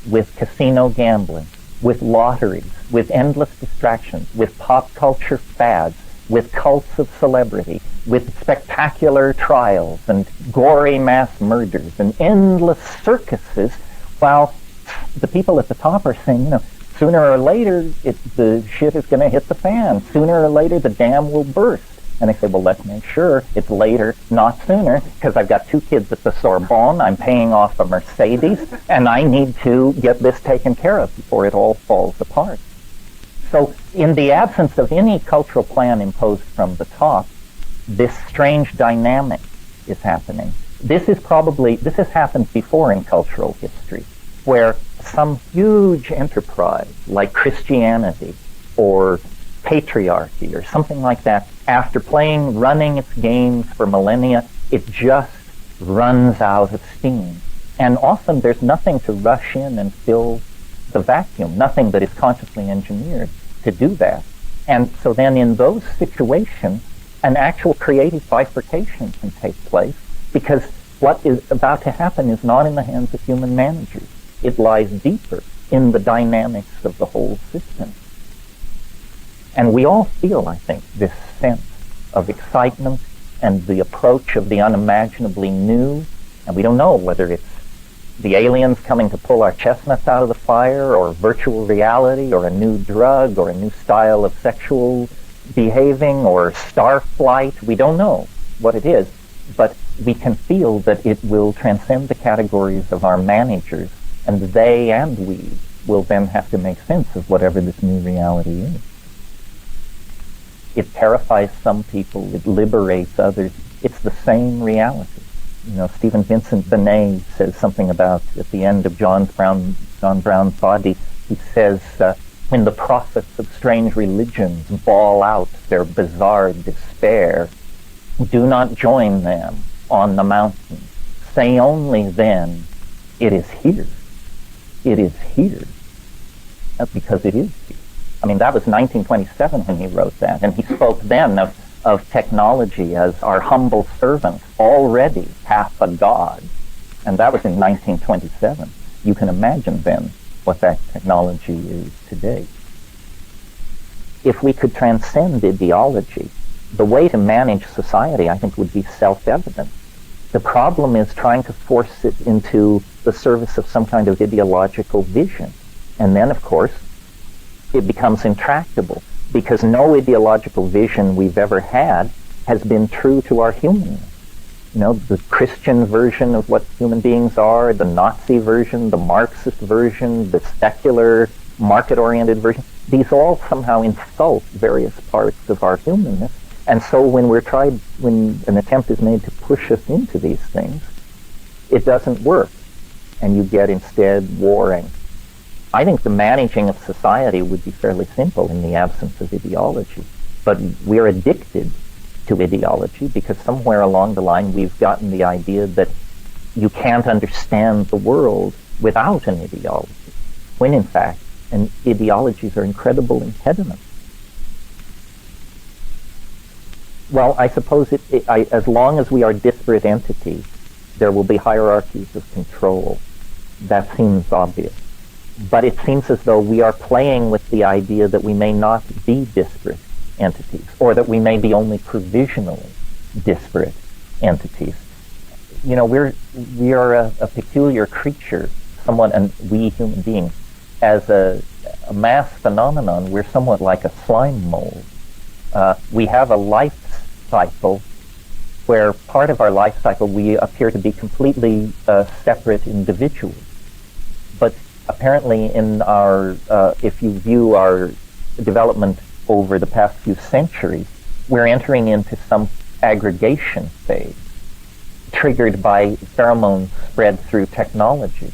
With casino gambling, with lotteries, with endless distractions, with pop culture fads, with cults of celebrity, with spectacular trials and gory mass murders and endless circuses, while the people at the top are saying, sooner or later the shit is going to hit the fan. Sooner or later the dam will burst. And they say, well, let's make sure it's later, not sooner, because I've got 2 kids at the Sorbonne, I'm paying off a Mercedes, and I need to get this taken care of before it all falls apart. So in the absence of any cultural plan imposed from the top, this strange dynamic is happening. This has happened before in cultural history, where some huge enterprise like Christianity or patriarchy or something like that, after running its games for millennia, it just runs out of steam. And often there's nothing to rush in and fill the vacuum, nothing that is consciously engineered to do that. And so then in those situations, an actual creative bifurcation can take place, because what is about to happen is not in the hands of human managers. It lies deeper in the dynamics of the whole system. And we all feel, I think, this sense of excitement and the approach of the unimaginably new. And we don't know whether it's the aliens coming to pull our chestnuts out of the fire, or virtual reality, or a new drug, or a new style of sexual behaving, or star flight. We don't know what it is, but we can feel that it will transcend the categories of our managers, and they and we will then have to make sense of whatever this new reality is. It terrifies some people, it liberates others. It's the same reality. You know, Stephen Vincent Benet says something about, at the end of John Brown's Body, he says, when the prophets of strange religions bawl out their bizarre despair, do not join them on the mountain. Say only then, it is here. It is here. That's because it is here. I mean, that was 1927 when he wrote that, and he spoke then of technology as our humble servant, already half a god. And that was in 1927. You can imagine then what that technology is today. If we could transcend ideology, the way to manage society, I think, would be self-evident. The problem is trying to force it into the service of some kind of ideological vision. And then, of course, it becomes intractable, because no ideological vision we've ever had has been true to our humanness. You know, the Christian version of what human beings are, the Nazi version, the Marxist version, the secular, market-oriented version, these all somehow insult various parts of our humanness. And so when an attempt is made to push us into these things, it doesn't work, and you get instead warring. I think the managing of society would be fairly simple in the absence of ideology. But we're addicted to ideology because somewhere along the line we've gotten the idea that you can't understand the world without an ideology, when in fact ideologies are incredible impediments. Well, I suppose as long as we are disparate entities, there will be hierarchies of control. That seems obvious. But it seems as though we are playing with the idea that we may not be disparate entities, or that we may be only provisionally disparate entities. You know, we are a peculiar creature, somewhat, and we human beings, as a mass phenomenon, we're somewhat like a slime mold. We have a life cycle where part of our life cycle we appear to be completely separate individuals. But apparently in our, if you view our development over the past few centuries, we're entering into some aggregation phase, triggered by pheromones spread through technology.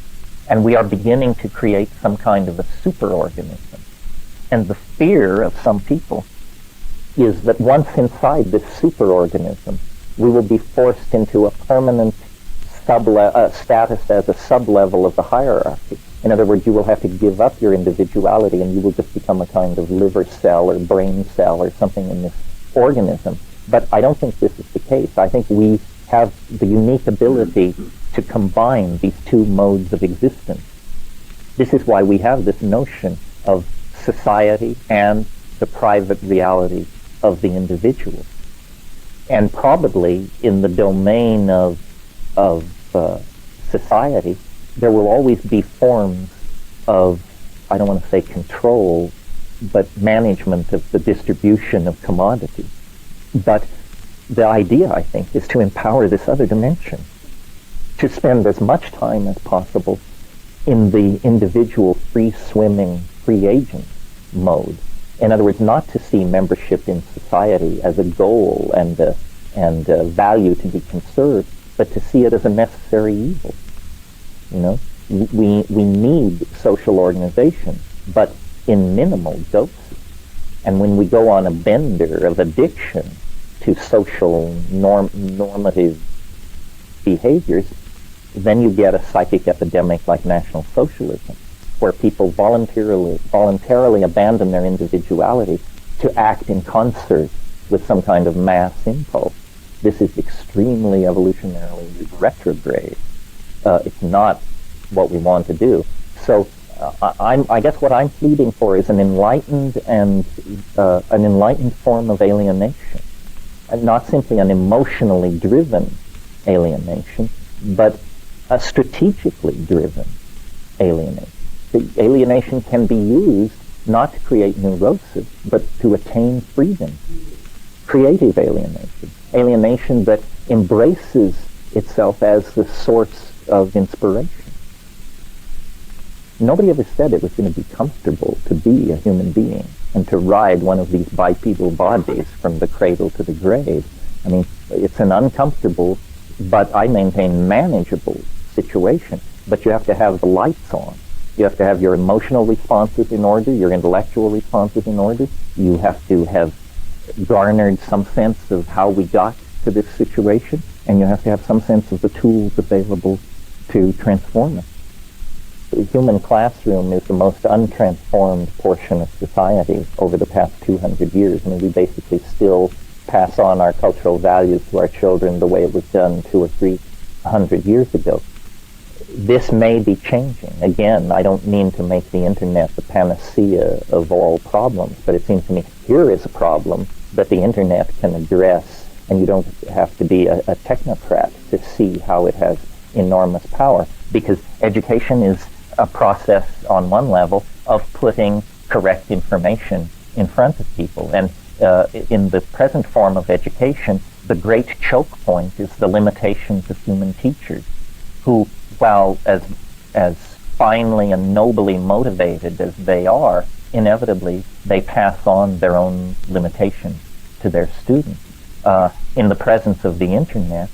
And we are beginning to create some kind of a superorganism. And the fear of some people is that once inside this superorganism, we will be forced into a permanent status as a sub-level of the hierarchy. In other words, you will have to give up your individuality and you will just become a kind of liver cell or brain cell or something in this organism. But I don't think this is the case. I think we have the unique ability to combine these two modes of existence. This is why we have this notion of society and the private reality of the individual. And probably in the domain of society, there will always be forms of, I don't want to say control, but management of the distribution of commodities. But the idea, I think, is to empower this other dimension, to spend as much time as possible in the individual free-swimming, free agent mode. In other words, not to see membership in society as a goal and a value to be conserved, but to see it as a necessary evil. You know, we need social organization, but in minimal doses. And when we go on a bender of addiction to social normative behaviors, then you get a psychic epidemic like National Socialism, where people voluntarily abandon their individuality to act in concert with some kind of mass impulse. This is extremely evolutionarily retrograde. It's not what we want to do. So I guess what I'm pleading for is an enlightened form of alienation, and not simply an emotionally driven alienation, but a strategically driven alienation. The alienation can be used not to create neurosis, but to attain freedom. Creative alienation. Alienation that embraces itself as the source of inspiration. Nobody ever said it was going to be comfortable to be a human being and to ride one of these bipedal bodies from the cradle to the grave. I mean, it's an uncomfortable, but I maintain manageable situation. But you have to have the lights on. You have to have your emotional responses in order, your intellectual responses in order. You have to have garnered some sense of how we got to this situation, and you have to have some sense of the tools available to transform it. The human classroom is the most untransformed portion of society over the past 200 years. I mean, we basically still pass on our cultural values to our children the way it was done 200 or 300 years ago. This may be changing. Again, I don't mean to make the internet the panacea of all problems, but it seems to me here is a problem that the internet can address, and you don't have to be a technocrat to see how it has enormous power, because education is a process on one level of putting correct information in front of people. And in the present form of education, the great choke point is the limitations of human teachers, who, while as finely and nobly motivated as they are, inevitably they pass on their own limitations to their students. In the presence of the internet,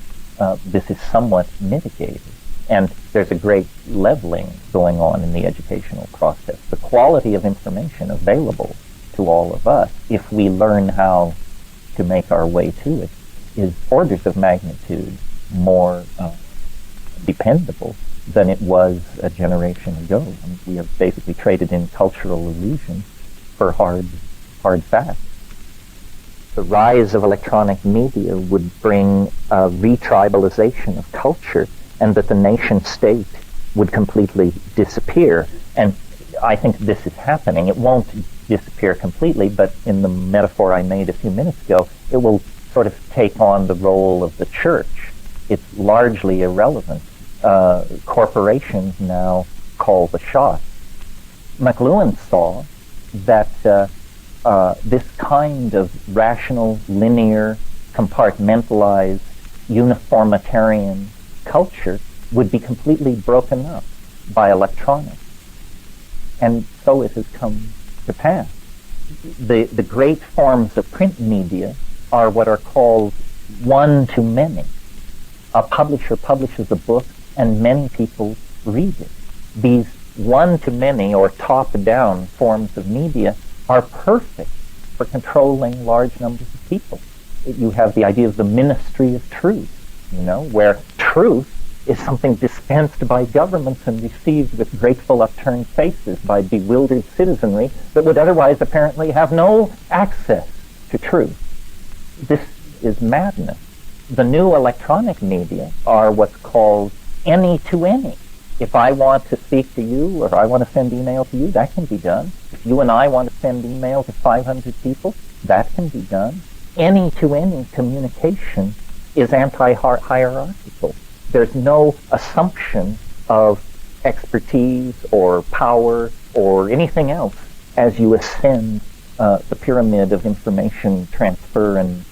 this is somewhat mitigated. And there's a great leveling going on in the educational process. The quality of information available to all of us, if we learn how to make our way to it, is orders of magnitude more dependable than it was a generation ago. I mean, we have basically traded in cultural illusions for hard facts. The rise of electronic media would bring a retribalization of culture, and that the nation state would completely disappear. And I think this is happening. It won't disappear completely, but in the metaphor I made a few minutes ago, it will sort of take on the role of the church. It's largely irrelevant. Corporations now call the shots. McLuhan saw that this kind of rational, linear, compartmentalized, uniformitarian culture would be completely broken up by electronics. And so it has come to pass. The great forms of print media are what are called one-to-many. A publisher publishes a book and many people read it. These one-to-many or top-down forms of media are perfect for controlling large numbers of people. You have the idea of the ministry of truth, where truth is something dispensed by governments and received with grateful upturned faces by bewildered citizenry that would otherwise apparently have no access to truth. This is madness. The new electronic media are what's called any-to-any. If I want to speak to you or I want to send email to you, that can be done. If you and I want to send email to 500 people, that can be done. Any-to-any communication is anti-hierarchical. There's no assumption of expertise or power or anything else as you ascend the pyramid of information transfer and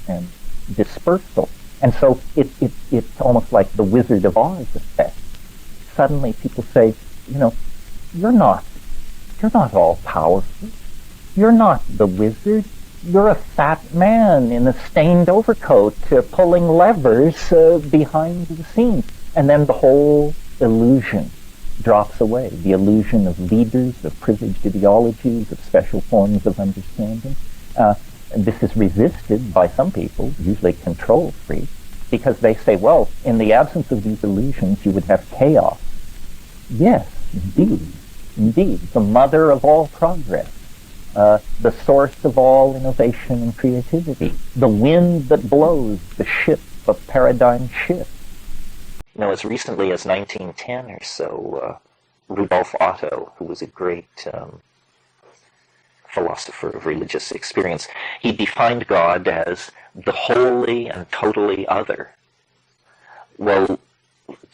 dispersal. And so it's almost like the Wizard of Oz effect. Suddenly people say, you're not all powerful. You're not the wizard. You're a fat man in a stained overcoat pulling levers behind the scenes. And then the whole illusion drops away. The illusion of leaders, of privileged ideologies, of special forms of understanding. And this is resisted by some people, usually control freaks, because they say, well, in the absence of these illusions, you would have chaos. Yes, indeed, the mother of all progress, the source of all innovation and creativity, the wind that blows the ship of paradigm shift. You know, as recently as 1910 or so, Rudolf Otto, who was a great philosopher of religious experience, he defined God as the wholly and totally other. Well,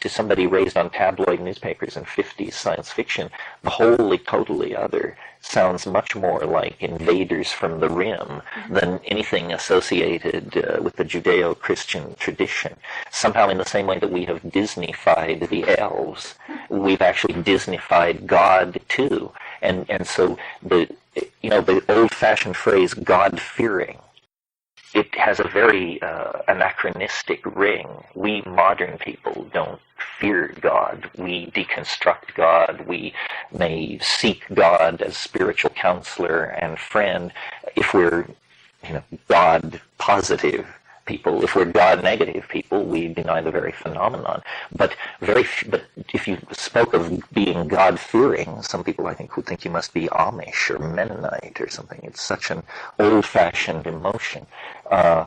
to somebody raised on tabloid newspapers and 50s science fiction, the wholly, totally other sounds much more like invaders from the rim than anything associated with the Judeo-Christian tradition. Somehow, in the same way that we have Disneyfied the elves, we've actually Disneyfied God too. And so the old-fashioned phrase God-fearing, it has a very anachronistic ring. We modern people don't fear God. We deconstruct God. We may seek God as spiritual counselor and friend if we're, God positive people. If we're God negative people, we deny the very phenomenon. But if you spoke of being God fearing, some people I think would think you must be Amish or Mennonite or something. It's such an old-fashioned emotion. The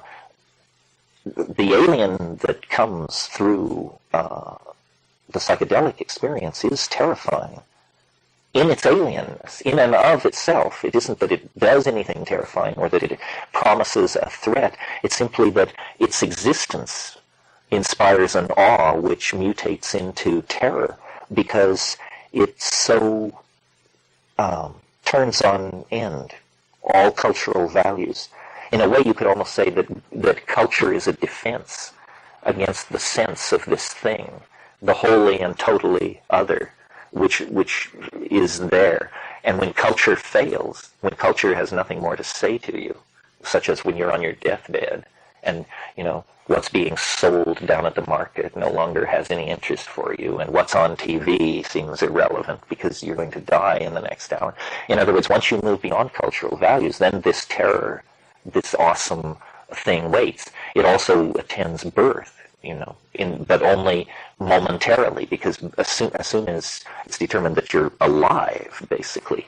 alien that comes through the psychedelic experience is terrifying. In its alienness, in and of itself. It isn't that it does anything terrifying or that it promises a threat. It's simply that its existence inspires an awe which mutates into terror because it so turns on end all cultural values. In a way, you could almost say that culture is a defense against the sense of this thing, the wholly and totally other, which is there. And when culture fails, when culture has nothing more to say to you, such as when you're on your deathbed and, what's being sold down at the market no longer has any interest for you, and what's on TV seems irrelevant because you're going to die in the next hour. In other words, once you move beyond cultural values, then this terror, this awesome thing waits. It also attends birth, but only momentarily, because as soon as it's determined that you're alive, basically,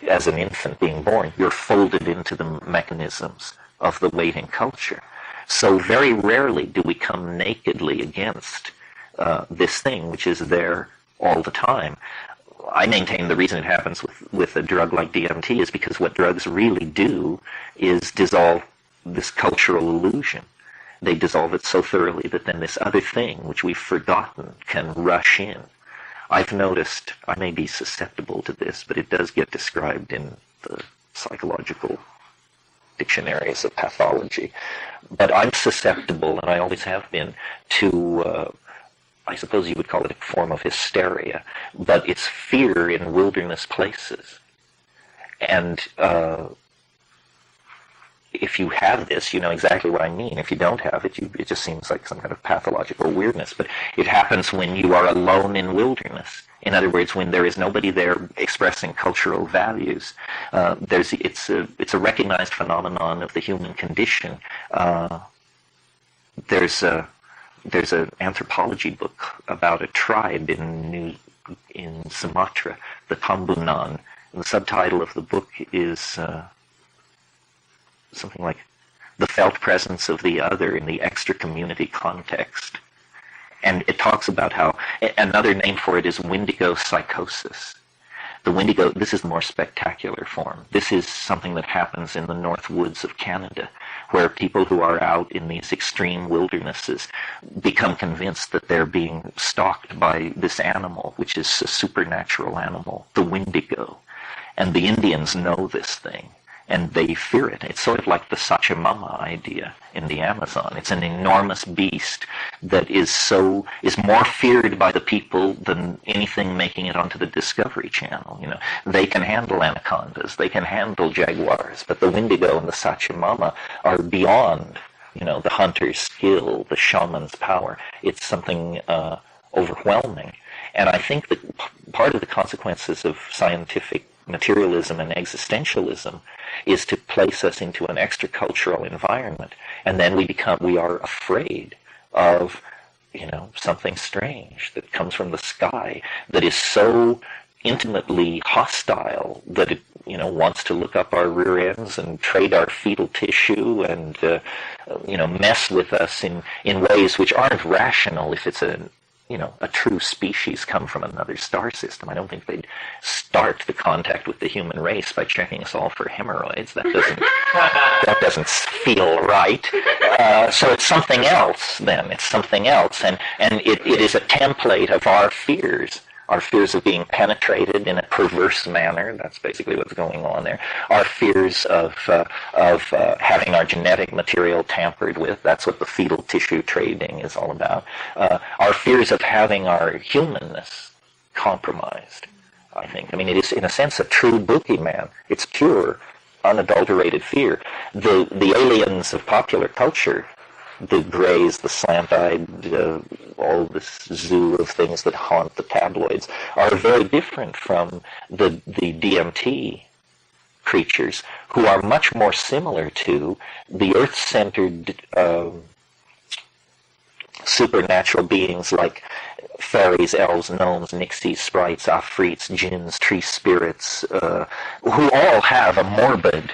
as an infant being born, you're folded into the mechanisms of the waiting culture. So very rarely do we come nakedly against this thing, which is there all the time. I maintain the reason it happens with a drug like DMT is because what drugs really do is dissolve this cultural illusion. They dissolve it so thoroughly that then this other thing, which we've forgotten, can rush in. I've noticed, I may be susceptible to this, but it does get described in the psychological dictionaries of pathology. But I'm susceptible, and I always have been, to, I suppose you would call it a form of hysteria, but it's fear in wilderness places. And if you have this, you know exactly what I mean. If you don't have it, it just seems like some kind of pathological weirdness. But it happens when you are alone in wilderness. In other words, when there is nobody there expressing cultural values. It's a recognized phenomenon of the human condition. There's an anthropology book about a tribe in Sumatra, the Tambunan. And the subtitle of the book is something like The Felt Presence of the Other in the Extra-Community Context. And it talks about how, another name for it is Wendigo psychosis. The Wendigo, this is the more spectacular form. This is something that happens in the North Woods of Canada, where people who are out in these extreme wildernesses become convinced that they're being stalked by this animal, which is a supernatural animal, the Wendigo. And the Indians know this thing, and they fear it. It's sort of like the Sachamama idea in the Amazon. It's an enormous beast that is more feared by the people than anything making it onto the Discovery Channel. You know, they can handle anacondas, they can handle jaguars, but the Wendigo and the Sachamama are beyond, the hunter's skill, the shaman's power. It's something overwhelming. And I think that part of the consequences of scientific materialism and existentialism is to place us into an extracultural environment, and then we are afraid of, something strange that comes from the sky that is so intimately hostile that it, wants to look up our rear ends and trade our fetal tissue and, mess with us in ways which aren't rational if it's a true species come from another star system. I don't think they'd start the contact with the human race by checking us all for hemorrhoids. That doesn't feel right. So it's something else then. It's something else. And it is a template of our fears of being penetrated in a perverse manner. That's basically what's going on there. Our fears of having our genetic material tampered with. That's what the fetal tissue trading is all about. Our fears of having our humanness compromised, I think. I mean, it is, in a sense, a true boogeyman. It's pure, unadulterated fear. The aliens of popular culture, the grays, the slant-eyed, all this zoo of things that haunt the tabloids, are very different from the DMT creatures, who are much more similar to the earth-centered supernatural beings like fairies, elves, gnomes, nixies, sprites, afrits, jinns, tree spirits, who all have a morbid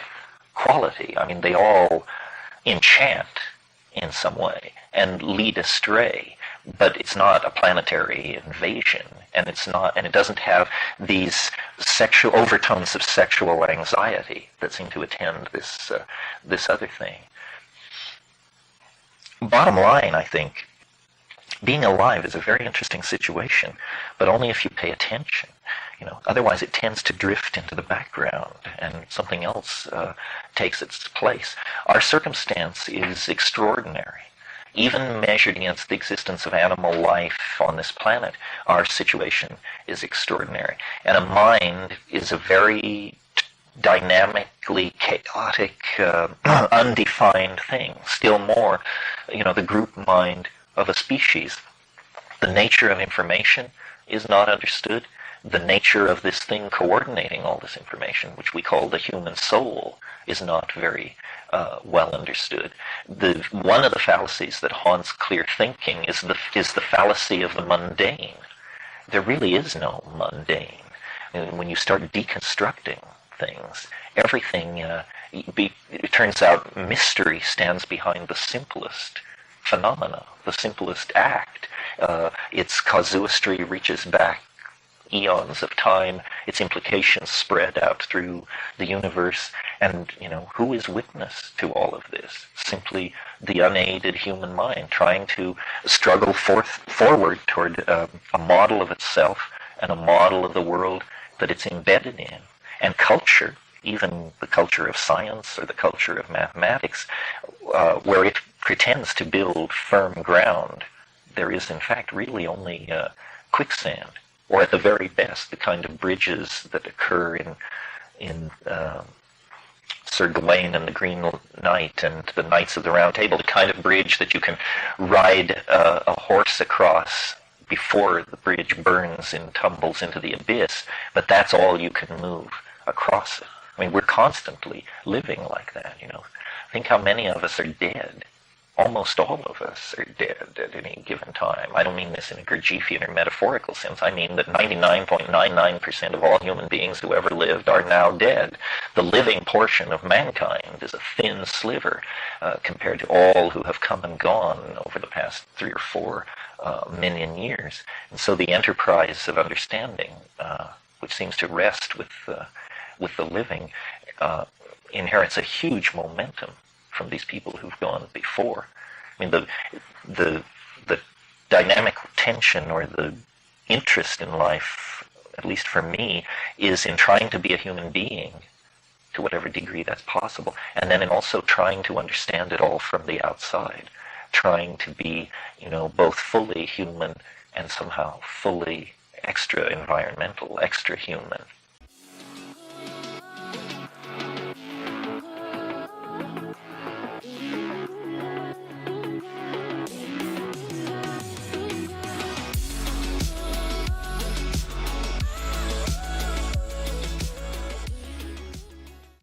quality. I mean, they all enchant in some way and lead astray, but it's not a planetary invasion, and it doesn't have these sexual overtones of sexual anxiety that seem to attend this other thing. Bottom line, I think, being alive is a very interesting situation, but only if you pay attention. Otherwise it tends to drift into the background and something else takes its place. Our circumstance is extraordinary. Even measured against the existence of animal life on this planet, our situation is extraordinary. And a mind is a very dynamically chaotic, undefined thing. Still more, the group mind of a species. The nature of information is not understood. The nature of this thing coordinating all this information, which we call the human soul, is not very well understood. One of the fallacies that haunts clear thinking is the fallacy of the mundane. There really is no mundane. When you start deconstructing things, everything, it turns out mystery stands behind the simplest phenomena, the simplest act. Its casuistry reaches back eons of time, its implications spread out through the universe, and who is witness to all of this? Simply the unaided human mind trying to struggle forward toward a model of itself and a model of the world that it's embedded in. And culture, even the culture of science or the culture of mathematics, where it pretends to build firm ground, there is in fact really only quicksand, or at the very best, the kind of bridges that occur in Sir Gawain and the Green Knight and the Knights of the Round Table, the kind of bridge that you can ride a horse across before the bridge burns and tumbles into the abyss, but that's all you can move across it. I mean, we're constantly living like that, Think how many of us are dead. Almost all of us are dead at any given time. I don't mean this in a Gurdjieffian or metaphorical sense. I mean that 99.99% of all human beings who ever lived are now dead. The living portion of mankind is a thin sliver compared to all who have come and gone over the past 3 or 4 million years. And so the enterprise of understanding, which seems to rest with the living, inherits a huge momentum from these people who've gone before. I mean, the dynamic tension or the interest in life, at least for me, is in trying to be a human being to whatever degree that's possible, and then in also trying to understand it all from the outside, trying to be, both fully human and somehow fully extra environmental, extra human.